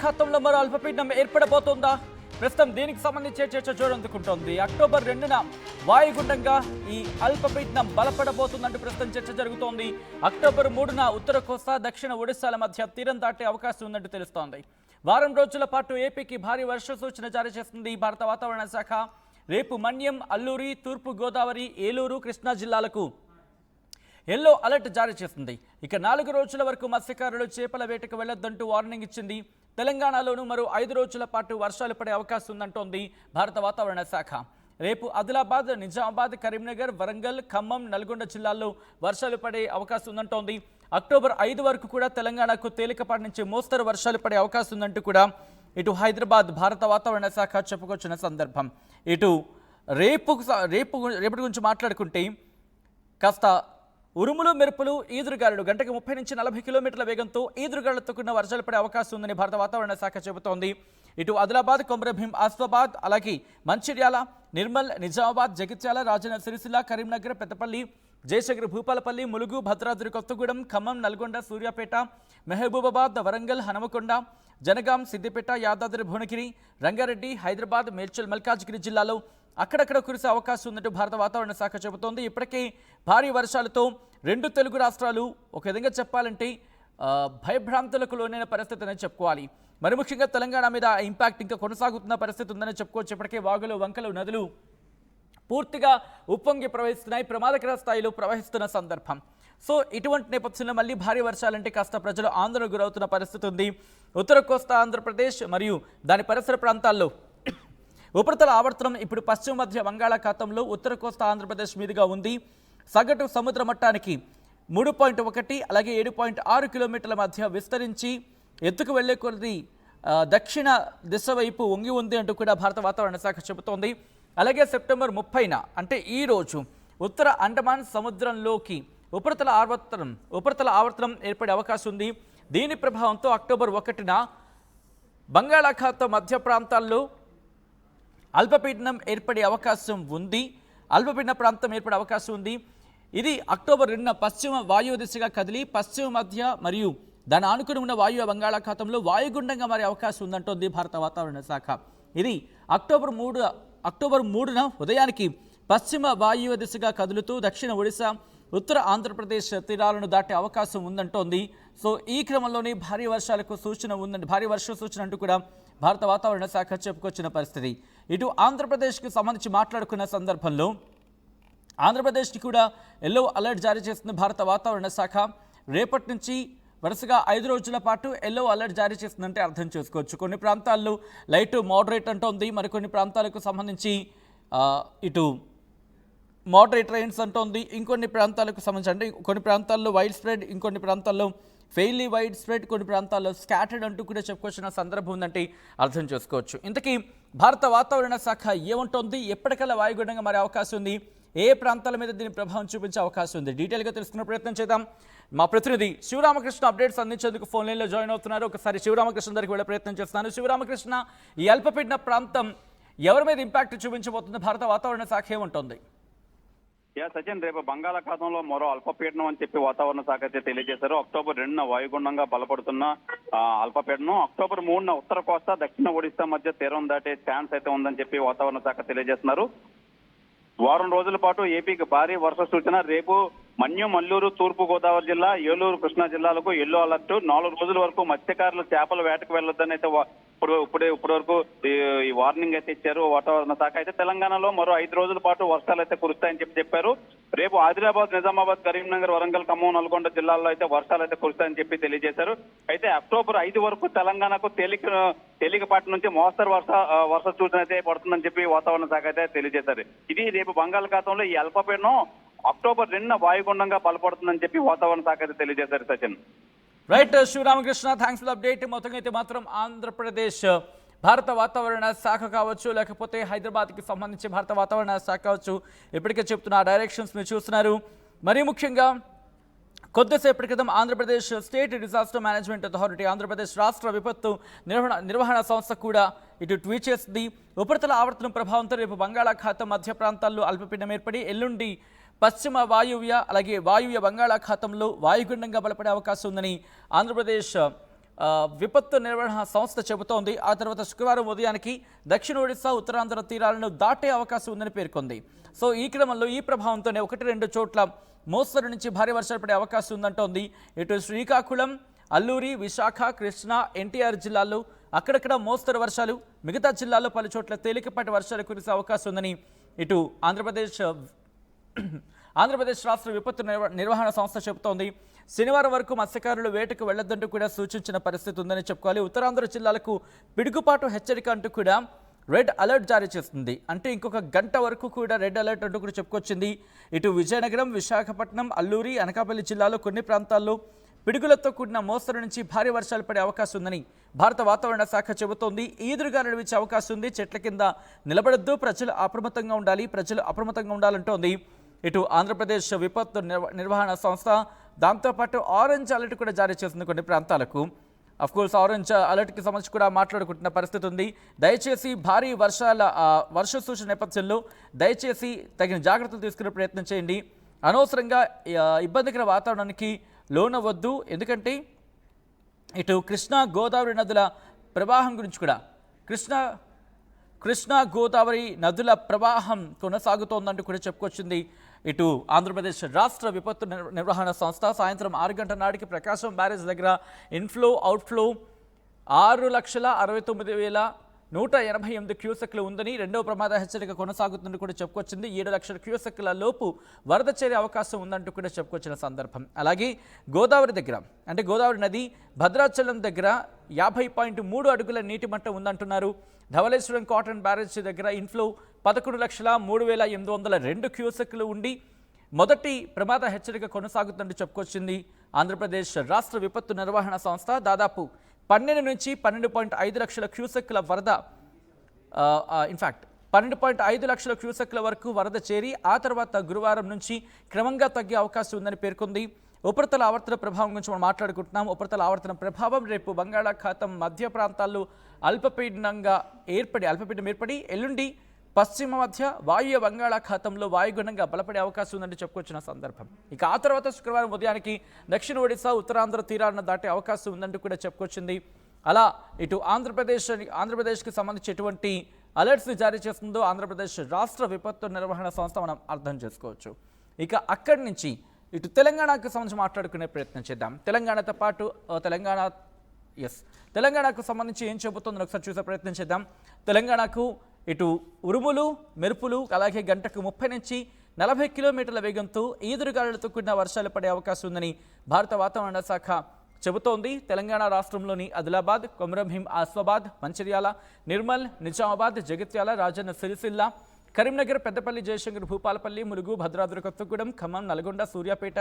బంగాళాఖాతంలో మరో అల్పపీడనం ఏర్పడబోతోందా? ప్రస్తుతం దీనికి సంబంధించే చర్చ జోరందుకుంటోంది. అక్టోబర్ 2న వాయుగుండంగా ఈ అల్పపీడనం బలపడబోతుందంటూ ప్రస్తుతం చర్చ జరుగుతోంది. అక్టోబర్ 3న ఉత్తర కోస్తా, దక్షిణ ఒడిశాల మధ్య తీరం దాటే అవకాశం ఉందంటూ తెలుస్తోంది. వారం రోజుల పాటు ఏపీకి భారీ వర్ష సూచన జారీ చేస్తుంది భారత వాతావరణ శాఖ. రేపు మన్యం, అల్లూరి, తూర్పు గోదావరి, ఏలూరు, కృష్ణా జిల్లాలకు ఎల్లో అలర్ట్ జారీ చేస్తుంది. ఇక 4 రోజుల వరకు మత్స్యకారులు చేపల వేటకు వెళ్లొద్దంటూ వార్నింగ్ ఇచ్చింది. తెలంగాణలోనూ మరో 5 రోజుల పాటు వర్షాలు పడే అవకాశం ఉందంటోంది భారత వాతావరణ శాఖ. రేపు ఆదిలాబాద్, నిజామాబాద్, కరీంనగర్, వరంగల్, ఖమ్మం, నల్గొండ జిల్లాల్లో వర్షాలు పడే అవకాశం ఉందంటోంది. అక్టోబర్ 5 వరకు కూడా తెలంగాణకు తేలికపాటి నుంచి మోస్తరు వర్షాలు పడే అవకాశం ఉందంటూ కూడా ఇటు హైదరాబాద్ భారత వాతావరణ శాఖ చెప్పుకొచ్చిన సందర్భం. ఇటు రేపటి గురించి మాట్లాడుకుంటే కాస్త ఉరుములు, మెరుపులు, ఈదురుగాలులు గంటకు 30 నుంచి 40 కిలోమీటర్ల వేగంతో ఈదురుగాలులతో కూడిన వర్షాలు పడే అవకాశం ఉందని భారత వాతావరణ శాఖ చెబుతోంది. ఇటు ఆదిలాబాద్, కొమరభీం, ఆసిఫాబాద్, అలాగే మంచిర్యాల, నిర్మల్, నిజామాబాద్, జగిత్యాల, రాజన్న సిరిసిల్ల, కరీంనగర్, పెద్దపల్లి, జయశంకర్, భూపాలపల్లి, ములుగు, భద్రాద్రి కొత్తగూడెం, ఖమ్మం, నల్గొండ, సూర్యాపేట, మహబూబాబాద్, వరంగల్, హనుమకొండ, జనగాం, సిద్దిపేట, యాదాద్రి భువనగిరి, రంగారెడ్డి, హైదరాబాద్, మేడ్చల్, మల్కాజ్గిరి జిల్లాలో అక్కడక్కడ కురిసే అవకాశం ఉందంటూ భారత వాతావరణ శాఖ చెబుతోంది. ఇప్పటికే భారీ వర్షాలతో 2 తెలుగు రాష్ట్రాలు ఒక విధంగా చెప్పాలంటే భయభ్రాంతులకు లోనైన పరిస్థితి అని చెప్పుకోవాలి. మరి ముఖ్యంగా తెలంగాణ మీద ఇంపాక్ట్ ఇంకా కొనసాగుతున్న పరిస్థితి ఉందని చెప్పుకోవచ్చు. ఇప్పటికే వాగులు, వంకలు, నదులు పూర్తిగా ఉప్పొంగి ప్రవహిస్తున్నాయి, ప్రమాదకర స్థాయిలో ప్రవహిస్తున్న సందర్భం. సో ఇటువంటి నేపథ్యంలో మళ్ళీ భారీ వర్షాలంటే కాస్త ప్రజలు ఆందోళనకు గురవుతున్న పరిస్థితి ఉంది. ఉత్తర కోస్తా ఆంధ్రప్రదేశ్ మరియు దాని పరిసర ప్రాంతాల్లో ఉపరితల ఆవర్తనం ఇప్పుడు పశ్చిమ మధ్య బంగాళాఖాతంలో ఉత్తర కోస్తా ఆంధ్రప్రదేశ్ మీదుగా ఉంది. సగటు సముద్ర మట్టానికి 3.1 అలాగే 7.6 కిలోమీటర్ల మధ్య విస్తరించి ఎత్తుకు వెళ్లే కొద్ది దక్షిణ దిశ వైపు వంగి ఉంది అంటూ కూడా భారత వాతావరణ శాఖ చెబుతోంది. అలాగే సెప్టెంబర్ 30న అంటే ఈ రోజు ఉత్తర అండమాన్ సముద్రంలోకి ఉపరితల ఆవర్తనం ఏర్పడే అవకాశం ఉంది. దీని ప్రభావంతో అక్టోబర్ 1న బంగాళాఖాతం మధ్య ప్రాంతాల్లో అల్పపీడనం ఏర్పడే అవకాశం ఉంది. అల్పపీడన ప్రాంతం ఏర్పడే అవకాశం ఉంది. ఇది అక్టోబర్ 2న పశ్చిమ వాయువ్య దిశగా కదిలి పశ్చిమ మధ్య మరియు దాని ఆనుకుని ఉన్న వాయువ్య బంగాళాఖాతంలో వాయుగుండంగా మారే అవకాశం ఉందంటోంది భారత వాతావరణ శాఖ. ఇది అక్టోబర్ 3న ఉదయానికి పశ్చిమ వాయువ్య దిశగా కదులుతూ దక్షిణ ఒడిశా, ఉత్తర ఆంధ్రప్రదేశ్ తీరాలను దాటే అవకాశం ఉందంటోంది. సో ఈ క్రమంలోనే భారీ వర్ష సూచన అంటూ కూడా భారత వాతావరణ శాఖ చెప్పుకొచ్చిన పరిస్థితి. ఇటు ఆంధ్రప్రదేశ్కి సంబంధించి మాట్లాడుకున్న సందర్భంలో ఆంధ్రప్రదేశ్కి కూడా ఎల్లో అలర్ట్ జారీ చేస్తుంది భారత వాతావరణ శాఖ. రేపటి నుంచి వరుసగా 5 రోజుల పాటు ఎల్లో అలర్ట్ జారీ చేస్తుందంటే అర్థం చేసుకోవచ్చు. కొన్ని ప్రాంతాల్లో లైట్, మోడరేట్ అంటోంది. మరికొన్ని ప్రాంతాలకు సంబంధించి ఇటు మోడరేట్ రైన్స్ అంటోంది. ఇంకొన్ని ప్రాంతాలకు సంబంధించి అంటే కొన్ని ప్రాంతాల్లో వైడ్ స్ప్రెడ్, ఇంకొన్ని ప్రాంతాల్లో ఫెయిల్లీ వైడ్ స్ప్రెడ్, కొన్ని ప్రాంతాల్లో స్కాటర్డ్ అంటూ కూడా చెప్పుకొచ్చిన సందర్భం ఉందంటే అర్థం చేసుకోవచ్చు. ఇంతకీ భారత వాతావరణ శాఖ ఏమంటోంది? ఎప్పటికల్లా వాయుగుండంగా మారే అవకాశం ఉంది? ఏ ప్రాంతాల మీద దీని ప్రభావం చూపించే అవకాశం ఉంది? డీటెయిల్గా తెలుసుకునే ప్రయత్నం చేద్దాం. మా ప్రతినిధి శివరామకృష్ణ అప్డేట్స్ అందించేందుకు ఫోన్ లైన్లో జాయిన్ అవుతున్నారు. ఒకసారి శివరామకృష్ణ దగ్గరికి వెళ్ళే ప్రయత్నం చేస్తున్నాను. శివరామకృష్ణ, ఈ అల్పపీడన ప్రాంతం ఎవరి మీద ఇంపాక్ట్ చూపించబోతుంది? భారత వాతావరణ శాఖ ఏమంటోంది? సచిన్, రేపు బంగాళాఖాతంలో మరో అల్పపీడనం అని చెప్పి వాతావరణ శాఖ అయితే తెలియజేశారు. అక్టోబర్ 2న వాయుగుండంగా బలపడుతున్న అల్పపీడనం అక్టోబర్ 3న ఉత్తర కోస్తా, దక్షిణ ఒడిశా మధ్య తీరం దాటే ఛాన్స్ అయితే ఉందని చెప్పి వాతావరణ శాఖ తెలియజేస్తున్నారు. వారం రోజుల పాటు ఏపీకి భారీ వర్ష సూచన. రేపు మన్యం, అల్లూరు, తూర్పు గోదావరి జిల్లా, ఏలూరు, కృష్ణా జిల్లాలకు ఎల్లో అలర్ట్. 4 రోజుల వరకు మత్స్యకారులు చేపల వేటకు వెళ్లొద్దని అయితే ఇప్పటి వరకు ఈ వార్నింగ్ అయితే ఇచ్చారు వాతావరణ శాఖ. అయితే తెలంగాణలో మరో 5 రోజుల పాటు వర్షాలు అయితే కురుస్తాయని చెప్పారు. రేపు ఆదిలాబాద్, నిజామాబాద్, కరీంనగర్, వరంగల్, ఖమ్మం, నల్గొండ జిల్లాల్లో అయితే వర్షాలు అయితే కురుస్తాయని చెప్పి తెలియజేశారు. అయితే అక్టోబర్ 5 వరకు తెలంగాణకు తేలికపాటి నుంచి మోస్తరు వర్ష సూచన అయితే పడుతుందని చెప్పి వాతావరణ శాఖ అయితే తెలియజేశారు. ఇది రేపు బంగాళాఖాతంలో ఈ అల్పపీడనం అక్టోబర్ 2న వాయుగుండంగా బలపడుతుందని చెప్పి వాతావరణ శాఖ అయితే తెలియజేశారు. Sachin, right Sivaramakrishna, thanks for update. మొత్తంగా అయితే మాత్రం ఆంధ్రప్రదేశ్ భారత వాతావరణ శాఖ కావచ్చు, లేకపోతే హైదరాబాద్కి సంబంధించి భారత వాతావరణ శాఖ కావచ్చు, ఇప్పటికే చెప్తున్న డైరెక్షన్స్ మీరు చూస్తున్నారు. మరీ ముఖ్యంగా కొద్దిసేపటి క్రితం Andhra Pradesh state disaster management authority, Andhra Pradesh రాష్ట్ర విపత్తు నిర్వహణ సంస్థ కూడా ఇటు ట్వీట్ చేసింది. ఉపరితల ఆవర్తనం ప్రభావంతో రేపు బంగాళాఖాతం మధ్య ప్రాంతాల్లో అల్పపీడనం ఏర్పడి ఎల్లుండి పశ్చిమ వాయువ్య అలాగే వాయువ్య బంగాళాఖాతంలో వాయుగుండంగా బలపడే అవకాశం ఉందని ఆంధ్రప్రదేశ్ విపత్తు నిర్వహణ సంస్థ చెబుతోంది. ఆ తర్వాత శుక్రవారం ఉదయానికి దక్షిణ ఒడిశా ఉత్తరాంధ్ర తీరాలను దాటే అవకాశం ఉందని పేర్కొంది. సో ఈ క్రమంలో ఈ ప్రభావంతోనే 1-2 చోట్ల మోస్తరు నుంచి భారీ వర్షాలు పడే అవకాశం ఉందంటోంది. ఇటు శ్రీకాకుళం, అల్లూరి, విశాఖ, కృష్ణా, ఎన్టీఆర్ జిల్లాల్లో అక్కడక్కడ మోస్తరు వర్షాలు, మిగతా జిల్లాల్లో పలు చోట్ల తేలికపాటి వర్షాలు కురిసే అవకాశం ఉందని ఇటు ఆంధ్రప్రదేశ్ రాష్ట్ర విపత్తు నిర్వహణ సంస్థ చెబుతోంది. శనివారం వరకు మత్స్యకారులు వేటకు వెళ్లొద్దంటూ కూడా సూచించిన పరిస్థితి ఉందని చెప్పుకోవాలి. ఉత్తరాంధ్ర జిల్లాలకు పిడుగుపాటు హెచ్చరిక అంటూ కూడా రెడ్ అలర్ట్ జారీ చేస్తుంది. అంటే ఇంకొక గంట వరకు కూడా రెడ్ అలర్ట్ అంటూ కూడా చెప్పుకొచ్చింది. ఇటు విజయనగరం, విశాఖపట్నం, అల్లూరి, అనకాపల్లి జిల్లాలో కొన్ని ప్రాంతాల్లో పిడుగులతో కూడిన మోస్తరు నుంచి భారీ వర్షాలు పడే అవకాశం ఉందని భారత వాతావరణ శాఖ చెబుతోంది. ఈదురుగాలులు వీచే అవకాశం ఉంది. చెట్ల కింద నిలబడద్దు, ప్రజలు అప్రమత్తంగా ఉండాలంటోంది ఇటు ఆంధ్రప్రదేశ్ విపత్తు నిర్వహణ సంస్థ. దాంతోపాటు ఆరెంజ్ అలర్ట్ కూడా జారీ చేస్తుంది కొన్ని ప్రాంతాలకు. అఫ్కోర్స్ ఆరెంజ్ అలర్ట్కి సంబంధించి కూడా మాట్లాడుకుంటున్న పరిస్థితి ఉంది. దయచేసి భారీ వర్ష సూచన నేపథ్యంలో దయచేసి తగిన జాగ్రత్తలు తీసుకునే ప్రయత్నం చేయండి. అనవసరంగా ఇబ్బందికర వాతావరణానికి లోనవద్దు. ఎందుకంటే ఇటు కృష్ణా, గోదావరి నదుల ప్రవాహం గురించి కూడా కృష్ణా గోదావరి నదుల ప్రవాహం కొనసాగుతోందంటూ కూడా చెప్పుకొచ్చింది ఇటు ఆంధ్రప్రదేశ్ రాష్ట్ర విపత్తు నిర్వహణ సంస్థ. సాయంత్రం 6 గంటల నాటికి ప్రకాశం బ్యారేజ్ దగ్గర ఇన్ఫ్లో అవుట్ఫ్లో 6,69,188 క్యూసెక్లు ఉందని, రెండవ ప్రమాద హెచ్చరిక కొనసాగుతుందని కూడా చెప్పుకొచ్చింది. 7 లక్షల క్యూసెక్ల లోపు వరద చేరే అవకాశం ఉందంటూ కూడా చెప్పుకొచ్చిన సందర్భం. అలాగే గోదావరి దగ్గర అంటే గోదావరి నది భద్రాచలం దగ్గర 50.3 అడుగుల నీటి మట్టం ఉందంటున్నారు. ధవళేశ్వరం కాటన్ బ్యారేజ్ దగ్గర ఇన్ఫ్లో 11,03,802 క్యూసెక్లు ఉండి మొదటి ప్రమాద హెచ్చరిక కొనసాగుతుందని చెప్పుకొచ్చింది ఆంధ్రప్రదేశ్ రాష్ట్ర విపత్తు నిర్వహణ సంస్థ. దాదాపు 12 నుంచి 12.5 లక్షల క్యూసెక్ల వరద, ఇన్ఫ్యాక్ట్ 12.5 లక్షల క్యూసెక్ల వరకు వరద చేరి ఆ తర్వాత గురువారం నుంచి క్రమంగా తగ్గే అవకాశం ఉందని పేర్కొంది. ఉపరితల ఆవర్తన ప్రభావం గురించి మనం మాట్లాడుకుంటున్నాం. ఉపరితల ఆవర్తన ప్రభావం రేపు బంగాళాఖాతం మధ్య ప్రాంతాల్లో అల్పపీడనం ఏర్పడి ఎల్లుండి పశ్చిమ మధ్య వాయువ్య బంగాళాఖాతంలో వాయుగుణంగా బలపడే అవకాశం ఉందని చెప్పుకొచ్చిన సందర్భం. ఇక ఆ తర్వాత శుక్రవారం ఉదయానికి దక్షిణ ఒడిశా ఉత్తరాంధ్ర తీరాలను దాటే అవకాశం ఉందంటూ కూడా చెప్పుకొచ్చింది. అలా ఇటు ఆంధ్రప్రదేశ్కి సంబంధించి ఎటువంటి అలర్ట్స్ జారీ చేస్తుందో ఆంధ్రప్రదేశ్ రాష్ట్ర విపత్తు నిర్వహణ సంస్థ మనం అర్థం చేసుకోవచ్చు. ఇక అక్కడి నుంచి ఇటు తెలంగాణకు సంబంధించి మాట్లాడుకునే ప్రయత్నం చేద్దాం. తెలంగాణతో పాటు తెలంగాణకు సంబంధించి ఏం చెబుతుందో ఒకసారి చూసే ప్రయత్నం చేద్దాం. తెలంగాణకు ఇటు ఉరుములు, మెరుపులు, అలాగే గంటకు 30 నుంచి 40 కిలోమీటర్ల వేగంతో ఈదురుగాలులతో కూడిన వర్షాలు పడే అవకాశం ఉందని భారత వాతావరణ శాఖ చెబుతోంది. తెలంగాణ రాష్ట్రంలోని ఆదిలాబాద్, కొమరంభీం, ఆసిఫాబాద్, మంచిర్యాల, నిర్మల్, నిజామాబాద్, జగిత్యాల, రాజన్న సిరిసిల్ల, కరీంనగర్, పెద్దపల్లి, జయశంకర్, భూపాలపల్లి, ములుగు, భద్రాద్రి కొత్తగూడెం, ఖమ్మం, నల్గొండ, సూర్యాపేట,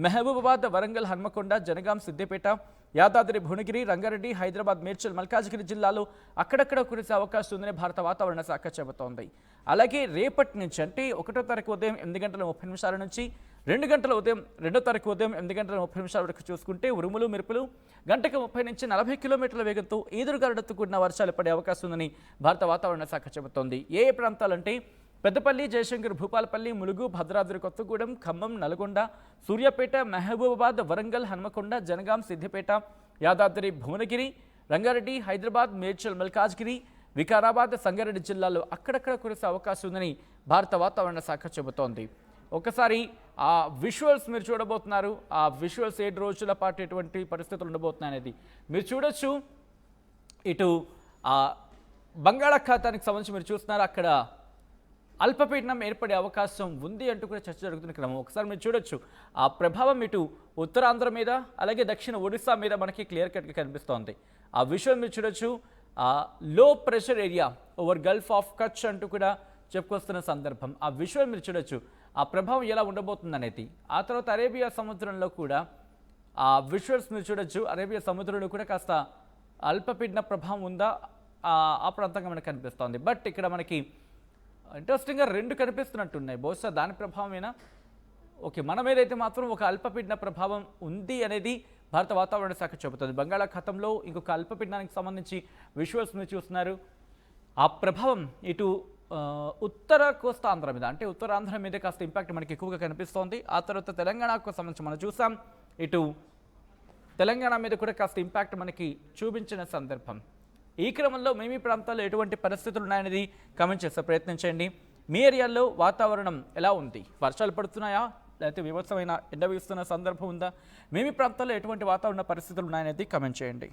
మహబూబాబాద్, వరంగల్, హన్మకొండ, జనగాం, సిద్దిపేట, యాదాద్రి, భువనగిరి, రంగారెడ్డి, హైదరాబాద్, మేడ్చల్, మల్కాజ్గిరి జిల్లాలో అక్కడక్కడ కురిసే అవకాశం ఉందని భారత వాతావరణ శాఖ చెబుతోంది. అలాగే రేపటి నుంచి అంటే 1వ తారీఖు ఉదయం 8:30 నుంచి 2వ తారీఖు ఉదయం 8:30 వరకు చూసుకుంటే ఉరుములు, మెరుపులు, గంటకు 30 నుంచి 40 కిలోమీటర్ల వేగంతో ఈదురుగాలులతో కూడిన వర్షాలు పడే అవకాశం ఉందని భారత వాతావరణ శాఖ చెబుతోంది. ఏ ప్రాంతాలంటే పెద్దపల్లి, జయశంకర్, భూపాలపల్లి, ములుగు, భద్రాద్రి కొత్తగూడెం, ఖమ్మం, నల్గొండ, సూర్యాపేట, మహబూబాబాద్, వరంగల్, హన్మకొండ, జనగాం, సిద్దిపేట, యాదాద్రి, భువనగిరి, రంగారెడ్డి, హైదరాబాద్, మేడ్చల్, మల్కాజ్గిరి, వికారాబాద్, సంగారెడ్డి జిల్లాలో అక్కడక్కడ కురిసే అవకాశం ఉందని భారత వాతావరణ శాఖ చెబుతోంది. ఒకసారి ఆ విజువల్స్ మీరు చూడబోతున్నారు. ఆ విజువల్స్ 7 రోజుల పాటు ఎటువంటి పరిస్థితులు ఉండబోతున్నాయి అనేది మీరు చూడొచ్చు. ఇటు బంగాళాఖాతానికి సంబంధించి మీరు చూస్తున్నారు, అక్కడ అల్పపీడనం ఏర్పడే అవకాశం ఉంది అంటూ కూడా చర్చ జరుగుతున్న క్రమం. ఒకసారి మీరు చూడొచ్చు ఆ ప్రభావం ఇటు ఉత్తరాంధ్ర మీద అలాగే దక్షిణ ఒడిశా మీద మనకి క్లియర్ కట్గా కనిపిస్తోంది. ఆ విషయం మీరు చూడొచ్చు. లో pressure area over Gulf of Kutch అంటూ కూడా చెప్పుకొస్తున్న సందర్భం. ఆ విషయం మీరు చూడొచ్చు, ఆ ప్రభావం ఎలా ఉండబోతుంది అనేది. ఆ తర్వాత అరేబియా సముద్రంలో కూడా ఆ విజువల్స్ మీరు చూడొచ్చు. అరేబియా సముద్రంలో కూడా కాస్త అల్పపీడన ప్రభావం ఉందా ఆ ప్రాంతంగా మనకు కనిపిస్తోంది. బట్ ఇక్కడ మనకి ఇంట్రెస్టింగ్గా 2 కనిపిస్తున్నట్టున్నాయి. బహుశా దాని ప్రభావమేనా? ఓకే, మన మీదైతే మాత్రం ఒక అల్పపీడన ప్రభావం ఉంది అనేది భారత వాతావరణ శాఖ చెబుతుంది. బంగాళాఖాతంలో ఇంకొక అల్పపీడనానికి సంబంధించి విజువల్స్ మీరు చూస్తున్నారు. ఆ ప్రభావం ఇటు ఉత్తర కోస్తాంధ్ర మీద అంటే ఉత్తరాంధ్ర మీద కాస్త ఇంపాక్ట్ మనకి ఎక్కువగా కనిపిస్తోంది. ఆ తర్వాత తెలంగాణకు సంబంధించి మనం చూసాం. ఇటు తెలంగాణ మీద కూడా కాస్త ఇంపాక్ట్ మనకి చూపించిన సందర్భం. ఈ క్రమంలో మీ ప్రాంతాల్లో ఎటువంటి పరిస్థితులు ఉన్నాయనేది కామెంట్ చేసే ప్రయత్నం చేయండి. మీ ఏరియాలో వాతావరణం ఎలా ఉంది? వర్షాలు పడుతున్నాయా, లేకపోతే వివత్సమైన ఎండ వీస్తున్న సందర్భం ఉందా? మీ ప్రాంతాల్లో ఎటువంటి వాతావరణ పరిస్థితులు ఉన్నాయనేది కామెంట్ చేయండి.